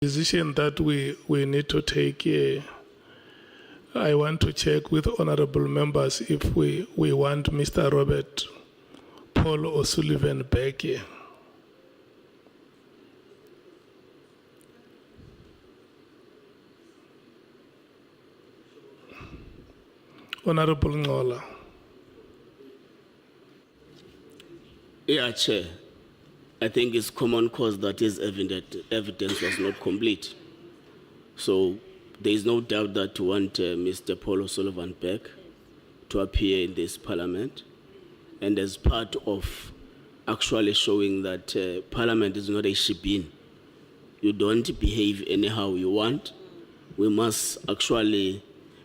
decision that we need to take here. I want to check with honorable members if we want Mr. Robert Paul O'Sullivan back here. Honorable Ngola. Yeah, Chair. I think it's common cause that his evidence was not complete. So there is no doubt that we want Mr. Paul O'Sullivan back to appear in this parliament. And as part of actually showing that parliament is not a shebeen, you don't behave anyhow you want. We must actually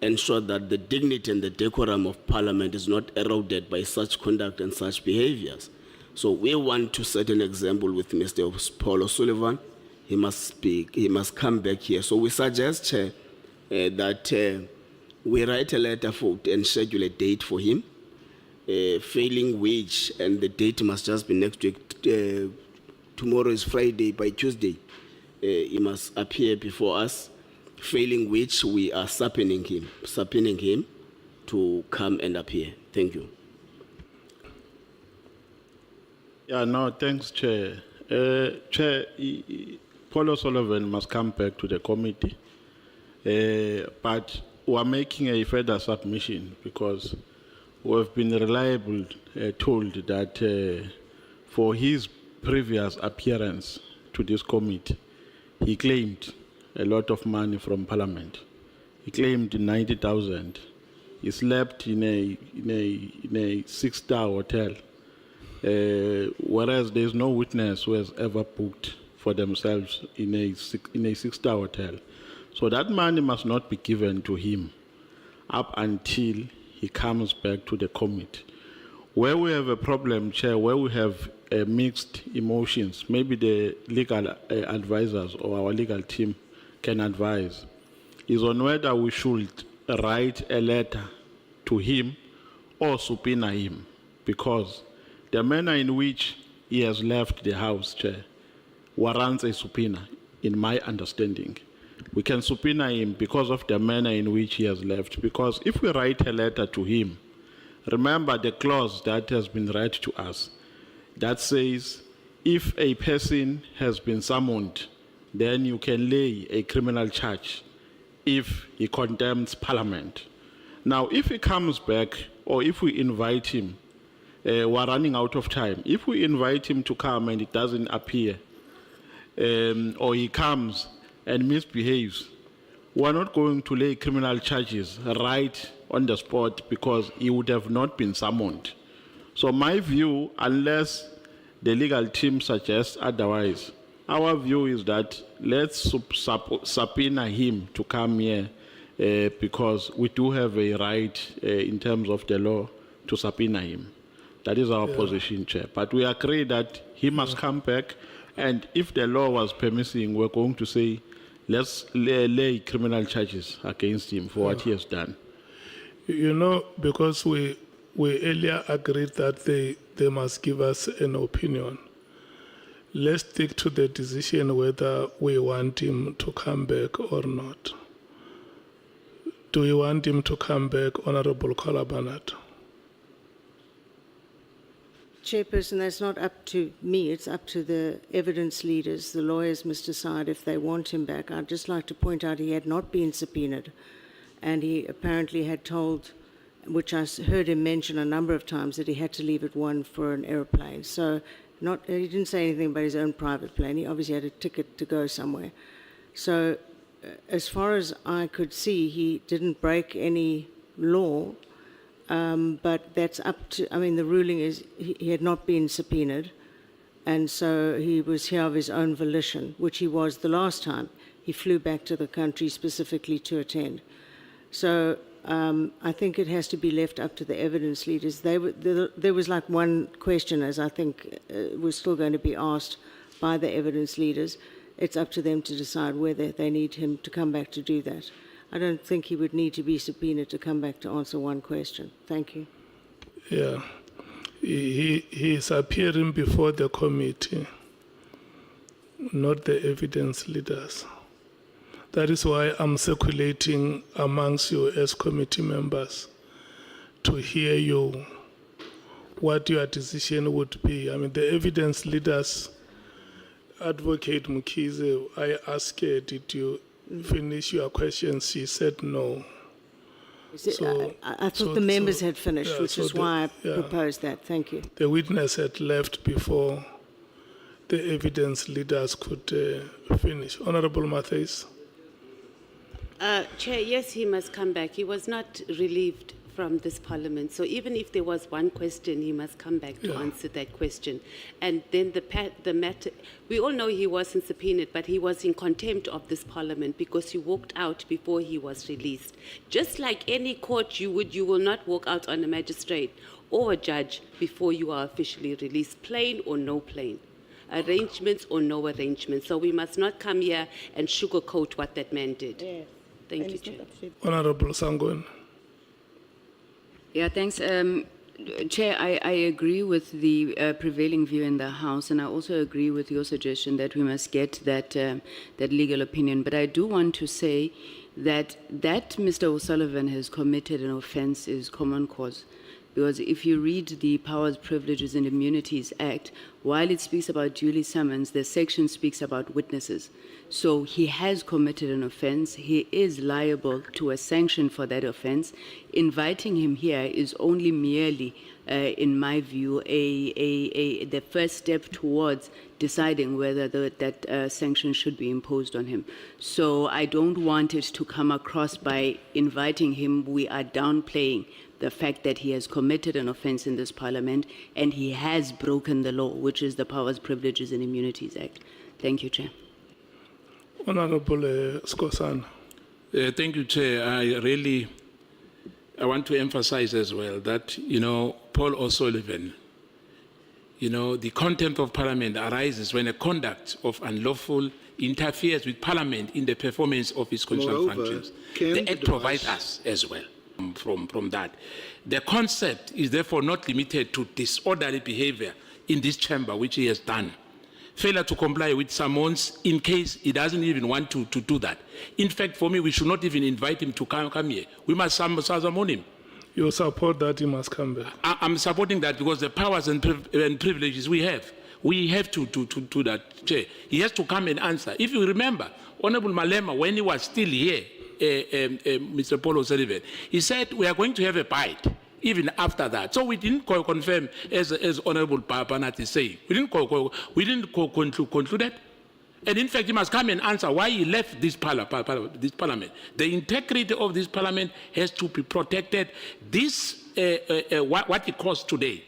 ensure that the dignity and the decorum of parliament is not eroded by such conduct and such behaviors. So we want to set an example with Mr. Paul O'Sullivan. He must speak, he must come back here. So we suggest, Chair, that we write a letter and schedule a date for him, failing which, and the date must just be next week. Tomorrow is Friday, by Tuesday, he must appear before us, failing which we are subpoenaing him to come and appear. Thank you. Yeah, no, thanks, Chair. Chair, Paul O'Sullivan must come back to the committee, but we are making a further submission because we have been reliably told that for his previous appearance to this committee, he claimed a lot of money from Parliament. He claimed 90,000. He slept in a 6-star hotel. Whereas there is no witness who has ever booked for themselves in a 6-star hotel. So that money must not be given to him up until he comes back to the committee. Where we have a problem, Chair, where we have mixed emotions, maybe the legal advisors or our legal team can advise, is on whether we should write a letter to him or subpoena him, because the manner in which he has left the House, Chair, warrants a subpoena, in my understanding. We can subpoena him because of the manner in which he has left. Because if we write a letter to him, remember the clause that has been read to us that says if a person has been summoned, then you can lay a criminal charge if he contempts Parliament. Now, if he comes back or if we invite him, we're running out of time. If we invite him to come and it doesn't appear, or he comes and misbehaves, we're not going to lay criminal charges right on the spot because he would have not been summoned. So my view, unless the legal team suggests otherwise, our view is that let's subpoena him to come here because we do have a right in terms of the law to subpoena him. That is our position, Chair. But we agree that he must come back, and if the law was permitting, we're going to say, let's lay criminal charges against him for what he has done. You know, because we earlier agreed that they must give us an opinion. Let's stick to the decision whether we want him to come back or not. Do we want him to come back, Honorable Kalabanat? Chairperson, that's not up to me. It's up to the evidence leaders. The lawyers must decide if they want him back. I'd just like to point out he had not been subpoenaed, and he apparently had told, which I heard him mention a number of times, that he had to leave at 1 for an aeroplane. So he didn't say anything about his own private plane. He obviously had a ticket to go somewhere. So as far as I could see, he didn't break any law. But that's up to, I mean, the ruling is he had not been subpoenaed, and so he was here of his own volition, which he was the last time. He flew back to the country specifically to attend. So I think it has to be left up to the evidence leaders. There was like one question, as I think was still going to be asked by the evidence leaders. It's up to them to decide whether they need him to come back to do that. I don't think he would need to be subpoenaed to come back to answer one question. Thank you. Yeah. He is appearing before the committee, not the evidence leaders. That is why I'm circulating amongst you as committee members to hear you, what your decision would be. I mean, the evidence leaders, Advocate Mukize, I asked her, did you finish your questions? She said no. So- I thought so- the members so- had finished, yeah, which so is the- why I yeah. proposed that. Thank you. The witness had left before the evidence leaders could finish. Honorable Matthys. Chair, yes, he must come back. He was not relieved from this parliament. So even if there was one question, he must come back to answer that question. And then the matter, we all know he wasn't subpoenaed, but he was in contempt of this parliament because he walked out before he was released. Just like any court, you will not walk out on a magistrate or a judge before you are officially released, plain or no plain. Arrangements or no arrangements. So we must not come here and sugarcoat what that man did. Thank you, Chair. Honorable Sangon. Yeah, thanks. Chair, I agree with the prevailing view in the House, and I also agree with your suggestion that we must get that legal opinion. But I do want to say that Mr. O'Sullivan has committed an offence is common cause. Because if you read the Powers, Privileges and Immunities Act, while it speaks about duly summons, the section speaks about witnesses. So he has committed an offense. He is liable to a sanction for that offense. Inviting him here is only merely, in my view, the first step towards deciding whether that sanction should be imposed on him. So I don't want it to come across by inviting him, we are downplaying the fact that he has committed an offense in this parliament and he has broken the law, which is the Powers, Privileges and Immunities Act. Thank you, Chair. Honorable Skosana. Thank you, Chair. I want to emphasize as well that, Paul O'Sullivan, the contempt of Parliament arises when a conduct of unlawful interferes with Parliament in the performance of its constitutional Moreover, functions. can The the Act provides device- us as well from that. The concept is therefore not limited to disorderly behavior in this chamber, which he has done. Failure to comply with summons in case he doesn't even want to do that. In fact, for me, we should not even invite him to come here. We must summon him. You support that he must come back. I'm supporting that because the powers and privileges we have to do that, Chair. He has to come and answer. If you remember, Honorable Malema, when he was still here, Mr. Paul O'Sullivan, he said we are going to have a bite even after that. So we didn't confirm, as Honorable Panat is saying, we didn't conclude that. And in fact, he must come and answer why he left this parliament. The integrity of this parliament has to be protected. This, what it costs today,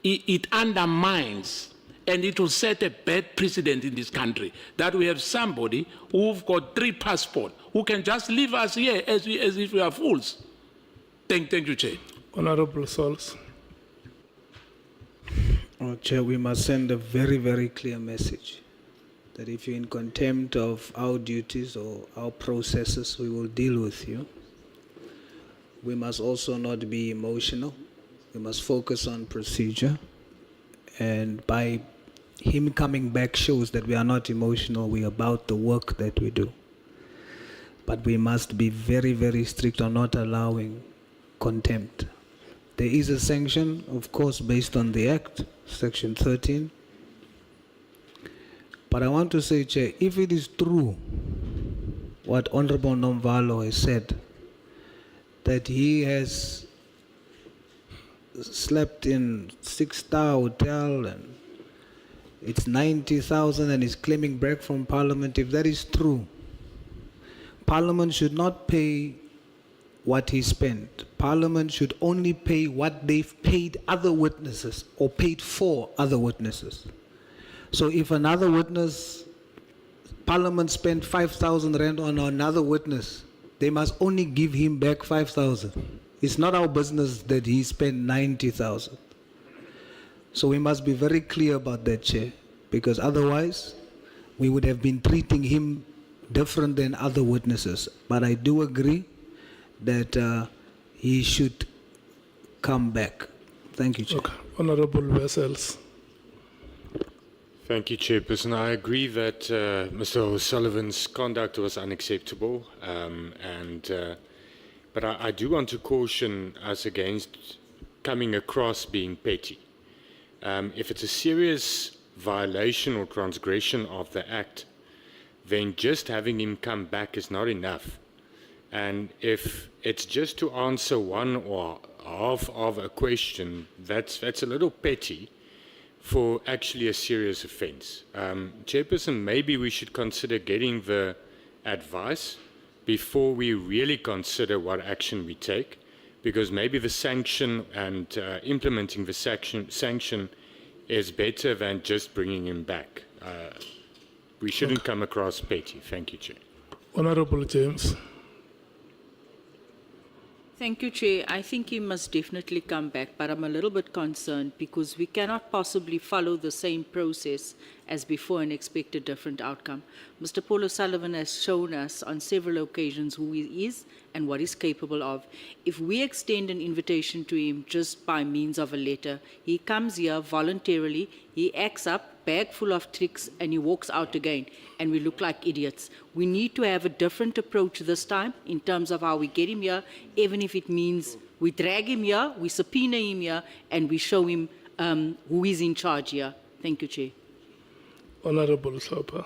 it undermines and it will set a bad precedent in this country that we have somebody who've got 3 passports who can just leave us here as if we are fools. Thank you, Chair. Honorable Sols. Oh, Chair, we must send a very, very clear message that if you're in contempt of our duties or our processes, we will deal with you. We must also not be emotional. We must focus on procedure. And by him coming back shows that we are not emotional, we are about the work that we do. But we must be very, very strict on not allowing contempt. There is a sanction, of course, based on the Act, Section 13. But I want to say, Chair, if it is true what Honorable Nomvalo has said, that he has slept in 6-star hotel and it's 90,000 and he's claiming break from Parliament, if that is true, Parliament should not pay what he spent. Parliament should only pay what they've paid other witnesses or paid for other witnesses. So if another witness, Parliament spent 5,000 rand on another witness, they must only give him back 5,000. It's not our business that he spent 90,000. So we must be very clear about that, Chair, because otherwise we would have been treating him different than other witnesses. But I do agree that he should come back. Thank you, Chair. Okay. Honorable Vessels. Thank you, Chairperson. I agree that Mr. O'Sullivan's conduct was unacceptable, but I do want to caution us against coming across being petty. If it's a serious violation or transgression of the Act, then just having him come back is not enough. And if it's just to answer one or half of a question, that's a little petty for actually a serious offense. Chairperson, maybe we should consider getting the advice before we really consider what action we take, because maybe the sanction and implementing the sanction is better than just bringing him back. We shouldn't come across petty. Thank you, Chair. Honorable James. Thank you, Chair. I think he must definitely come back, but I'm a little bit concerned because we cannot possibly follow the same process as before and expect a different outcome. Mr. Paul O'Sullivan has shown us on several occasions who he is and what he's capable of. If we extend an invitation to him just by means of a letter, he comes here voluntarily, he acts up, bag full of tricks, and he walks out again, and we look like idiots. We need to have a different approach this time in terms of how we get him here, even if it means we drag him here, we subpoena him here, and we show him who is in charge here. Thank you, Chair. Honorable Sopa.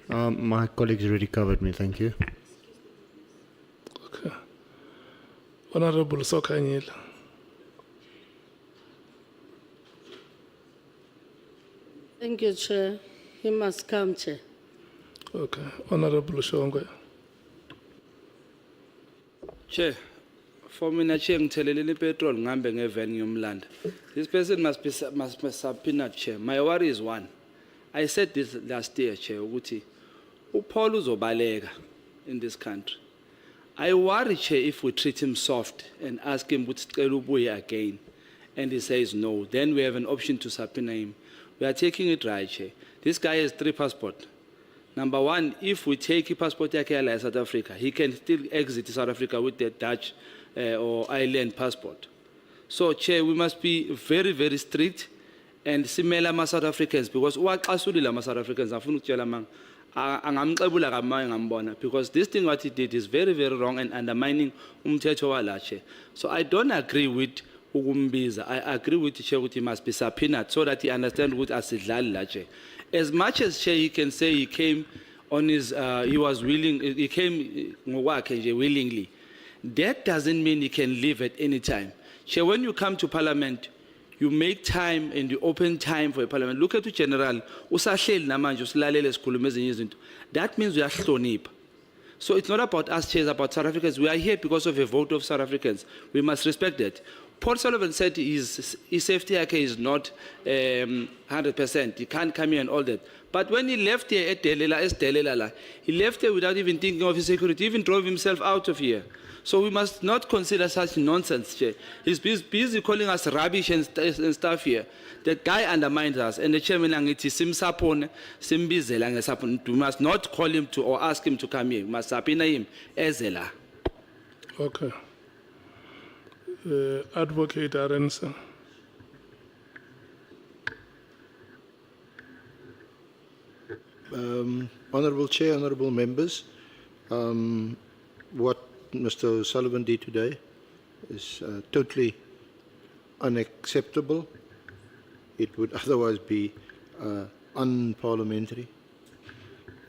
My colleagues already covered me, thank you. Okay. Honorable Sokanyela. Thank you, Chair. He must come, Chair. Okay. Honorable Shongwe. Chair, for me, Chair, ngithelelele petrol ngihambe ngevan ngiyomlanda. This person must be subpoenaed, Chair. My worry is one. I said this last year, Chair, ukuthi uPaul uzobaleka in this country. I worry, Chair, if we treat him soft and ask him to cela ubuye again, and he says no, then we have an option to subpoena him. We are taking it right, Chair. This guy has 3 passports. Number one, if we take his passport in South Africa, he can still exit South Africa with the Dutch or Ireland passport. So, Chair, we must be very, very strict and similar to South Africans, because South Africans because this thing what he did is very, very wrong and undermining umthetho walache. So I don't agree with Ugumbiza. I agree with Chair he must be subpoenaed so that he understands what asidlali lache. As much as Chair he can say he came on his he was willing, he came willingly. That doesn't mean he can leave at any time. Chair, when you come to Parliament, you make time and you open time for a Parliament. Look at the General, that means we are hlonipha. So it's not about us, Chair, it's about South Africans. We are here because of a vote of South Africans. We must respect that. Paul Sullivan said his safety is not 100%. He can't come here and all that. But when he left here at Delela, he left here without even thinking of his security, he even drove himself out of here. So we must not consider such nonsense, Chair. He's busy calling us rubbish and stuff here. That guy undermines us, and the chairman angithi simsapone, simbizela ngesapone. We must not call him to or ask him to come here. We must subpoena him ezela. Okay. Advocate Arensa. Honourable Chair, honourable members, what Mr. O'Sullivan did today is totally unacceptable. It would otherwise be unparliamentary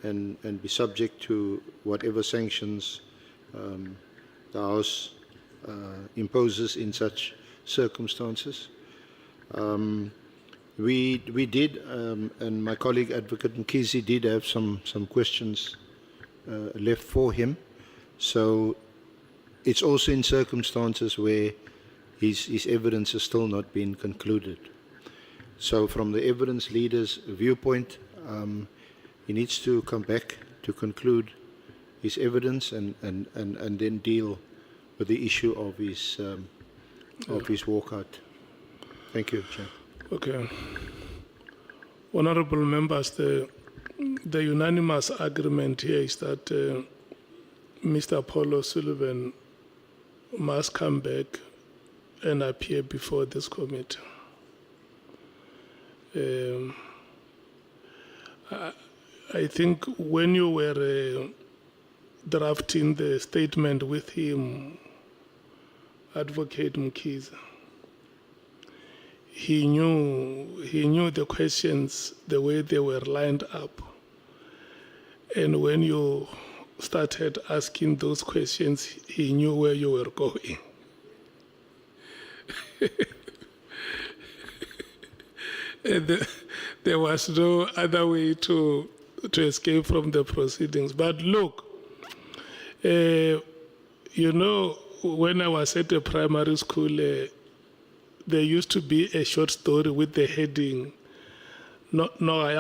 and be subject to whatever sanctions the House imposes in such circumstances. We did, and my colleague Advocate Mkhize did have some questions left for him. So it's also in circumstances where his evidence has still not been concluded. So from the evidence leader's viewpoint, he needs to come back to conclude his evidence and then deal with the issue of his walkout. Thank you, Chair. Okay. Honorable members, the unanimous agreement here is that Mr. Paul O'Sullivan must come back and appear before this committee. Um, I think when you were drafting the statement with him, Advocate Mkiza, he knew the questions the way they were lined up. And when you started asking those questions, he knew where you were going. And there was no other way to escape from the proceedings. But look, you know, when I was at a primary school, there used to be a short story with the heading, No, I